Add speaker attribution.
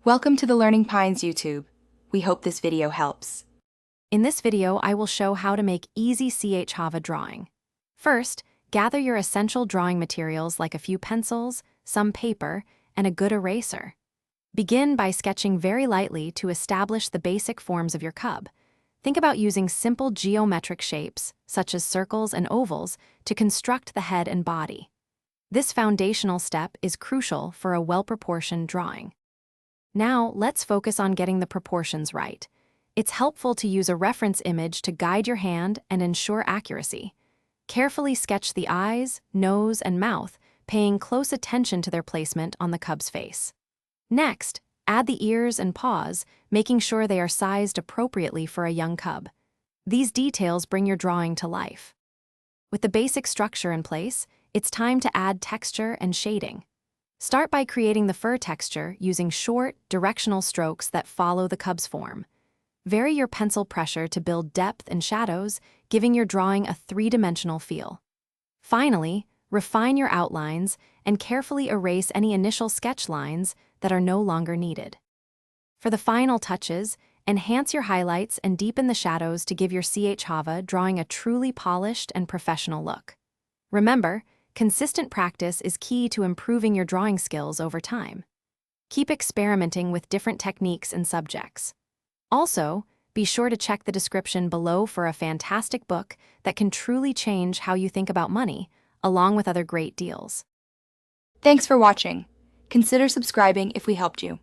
Speaker 1: Welcome to the Learning Pines YouTube. We hope this video helps.
Speaker 2: In this video, I will show how to make easy Chhaava drawing. First, gather your essential drawing materials like a few pencils, some paper, and a good eraser. Begin by sketching very lightly to establish the basic forms of your cub. Think about using simple geometric shapes, such as circles and ovals, to construct the head and body. This foundational step is crucial for a well-proportioned drawing. Now, let's focus on getting the proportions right. It's helpful to use a reference image to guide your hand and ensure accuracy. Carefully sketch the eyes, nose, and mouth, paying close attention to their placement on the cub's face. Next, add the ears and paws, making sure they are sized appropriately for a young cub. These details bring your drawing to life. With the basic structure in place, it's time to add texture and shading. Start by creating the fur texture using short, directional strokes that follow the cub's form. Vary your pencil pressure to build depth and shadows, giving your drawing a three-dimensional feel. Finally, refine your outlines and carefully erase any initial sketch lines that are no longer needed. For the final touches, enhance your highlights and deepen the shadows to give your Chhaava drawing a truly polished and professional look. Remember, consistent practice is key to improving your drawing skills over time. Keep experimenting with different techniques and subjects. Also, be sure to check the description below for a fantastic book that can truly change how you think about money, along with other great deals.
Speaker 1: Thanks for watching. Consider subscribing if we helped you.